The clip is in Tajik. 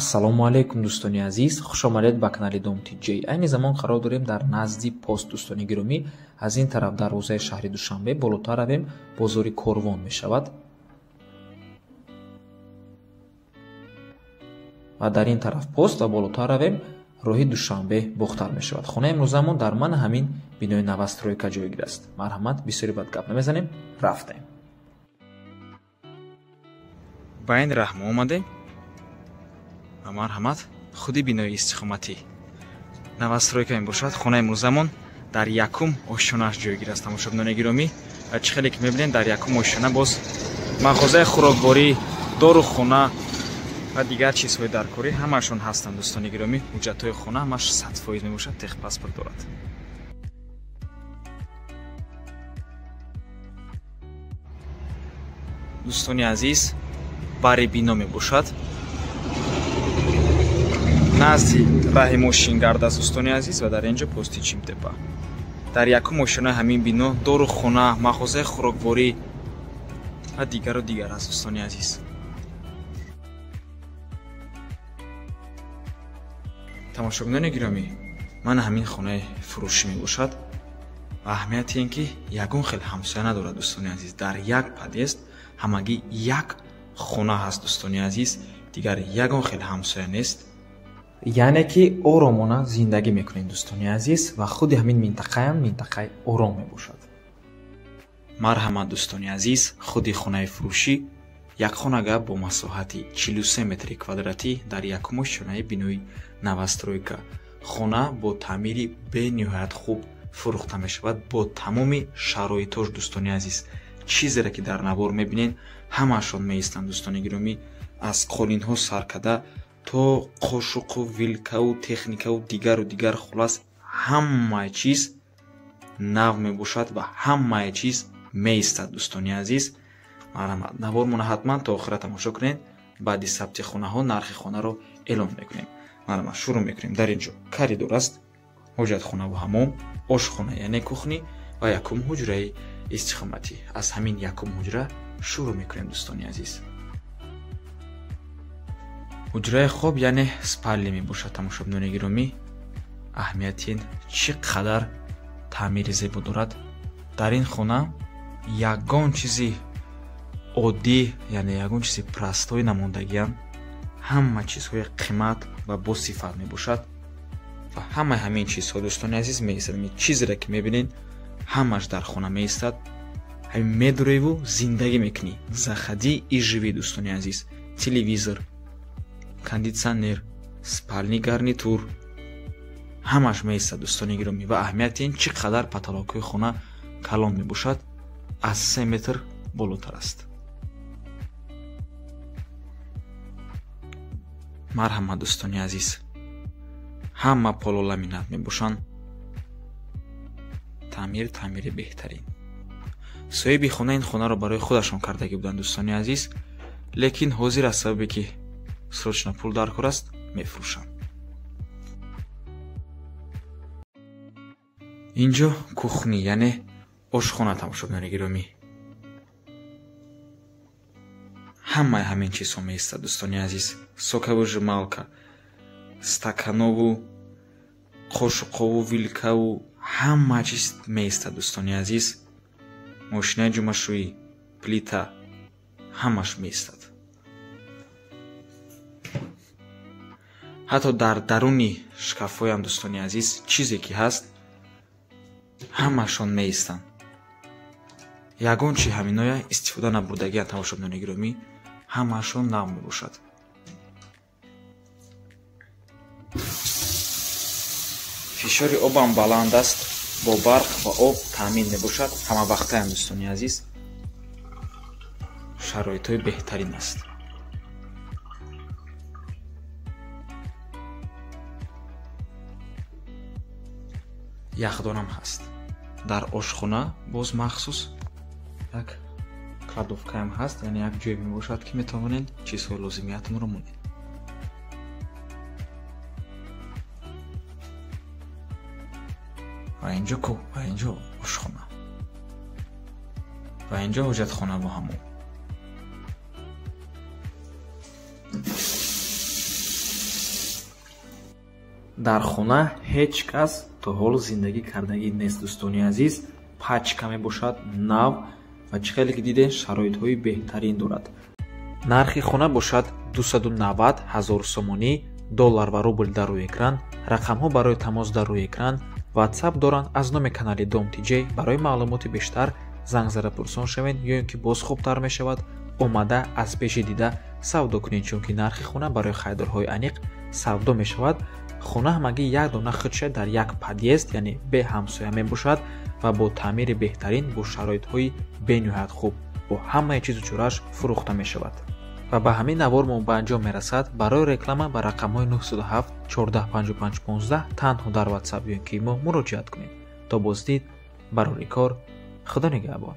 ассалому алайкум дӯстони азиз, хушомадед ба канали Домтиҷ. Айни замон қарор дорем дар назди пост. Дӯстони гиромӣ, аз ин тараф дарвозаи шаҳри Душанбе болотар равем, бозори Корвон мешавад ва дар ин тараф пост ва болотар равем, роҳи Душанбе бохтар мешавад. Хонаи имрӯзамон дар ман ҳамин бинои навастройка ҷойгир аст. Марҳамат, бисёри бад гап намезанем, рафтем. ба ин раҳм омадем. марҳамат, худи бинои истиқоматӣ навастройка мебошад. хонаи имрӯзамон дар якум ошшонааш ҷойгир аст. тамошобинони гиромӣ, чӣ хеле ки мебинед, дар якум ошшона боз мағозаи хӯрокворӣ, дорухона ва дигар чизҳои даркорӣ ҳамаашон ҳастанд. дӯстони гиромӣ, ҳуҷҷатҳои хона ҳамаш 100% мебошад, техпаспорт дорад. дӯстони азиз, бари бино мебошад назди раҳи мошингард аст. дӯстони азиз, ва дар инҷо пости чимтепа. дар якум ошшонаи ҳамин бино дорухона, мағозаи хӯрокворӣ ва дигару дигар аст. дӯстони азиз, тамошобинони гиромӣ, мана ҳамин хонаи фурӯшӣ мебошад ва аҳамияти ин ки ягон хел ҳамсоя надорад. дӯстони азиз, дар як подъезд ҳамагӣ як хона ҳаст. дӯстони азиз, дигар ягон хел ҳамсоя нест. яъне ки оромона зиндагӣ мекунем дӯстони азиз, ва худи ҳамин минтақаам минтақаи ором мебошад. марҳамат дӯстони азиз, худи хонаи фурӯшӣ як хонага бо масоҳати 43 метри квадратӣ дар якум ошшонаи бинои навастройка. хона бо таъмири бениҳоят хуб фурӯхта мешавад, бо тамоми шароитош. дӯстони азиз, чизере ки дар навор мебинен ҳамаашон меистанд. дӯстони гиромӣ, аз қолинҳо саркада то қошуқу вилкаву техникаву дигар хулас ҳамаи чиз нав мебошад ва ҳамаи чиз меистад. дӯстони азиз, марҳамат, навормона ҳатман то охира тамошо кунед. баъди сабти хонаҳо нархи хонаро эълон мекунем. марҳамат, шурӯъ мекунем. дар инҷо коридор аст, ҳоҷатхонаву ҳаммом, ошхона яъне кухни ва якум ҳуҷраи истиқоматӣ. аз ҳамин якум ҳуҷра шурӯъ мекунем. дӯстони азиз, ҳуҷраи хоб яъне спални мебошад. тамошобинони гиромӣ, аҳамияти ин чӣ қадар таъмири зебо дорад. дар ин хона ягон чизи оддӣ, яъне ягон чизи простой намондагиам. ҳама чизҳои қимат ва босифат мебошад ва ҳамаи ҳамин чизҳо, дӯстони азиз, меистад. чизере ки мебинед ҳамаш дар хона меистад. ҳамин медураву зиндагӣ мекунӣ. захадӣ и живӣ. дӯстони азиз, телевизор, кондитсионер, спални гарнитур ҳамаш меистад. дӯстони гиромӣ, ва аҳамияти ин чӣ қадар потолокҳои хона калон мебошад. аз 3 метр болотар аст. марҳамат дӯстони азиз, ҳама поло ламинат мебошанд. таъмири беҳтарин. соҳиби хона ин хонаро барои худашон кардагӣ буданд. дӯстони азиз, лекин ҳозир аз сабабе ки срочно пул даркор аст, мефурӯшанд. инҷо кухни яъне ошхона. тамошобинони гиромӣ, ҳамаи ҳамин чизҳо меистад. дӯстони азиз, сокаву жималка, стаканову қошуқову вилкаву ҳама чиз меистад. дӯстони азиз, мошинаи ҷумашӯӣ, плита ҳамаш меистад. ҳатто дар даруни шкафҳоям, дӯстони азиз, чизе ки ҳаст ҳамашон меистанд. ягон чи ҳаминоя истифода набурдагиам. тамошобинони гиромӣ, ҳамаашон нав мебошад. фишори обам баланд аст, бо барқ ва об таъмин мебошад. ҳамавақтаям дӯстони азиз, шароитҳои беҳтарин аст. яхдонам ҳаст. дар ошхона боз махсус як кладовкаам ҳаст, яъне як ҷое мебошад ки метавонед чизҳои лозимиятонро монед. ва инҷо ва инҷо ошхона ва инҷо ҳоҷатхона ва ҳаммом. дар хона ҳеҷ кас то ҳол зиндагӣ кардагӣ нест. дӯстони азиз, пачка мебошад нав ва чӣ хеле ки дидем шароитҳои беҳтарин дорад. нархи хона бошад 290 000 сомонӣ. доллар ва рубл дар рӯи экран. рақамҳо барои тамос дар рӯи экран. ватсап доранд. аз номи канали Dom TJ барои маълумоти бештар занг зада пурсон шавед ё ин ки боз хубтар мешавад омада аз пеши дида савдо кунед, чунки нархи хона барои харидорҳои аниқ савдо мешавад. хона ҳамагӣ як дона худша дар як подъезд, яъне бе ҳамсоя мебошад ва бо таъмири беҳтарин бо шароитҳои бениҳоят хуб бо ҳамаи чизу чораш фурӯхта мешавад. ва ба ҳамин навор мо ба анҷом мерасад. барои реклама ба рақамҳои 907 14 55 15 танҳо дар ватсап ё ин ки мо муроҷиат кунед. то боздид барори кор. худо нигаҳбон.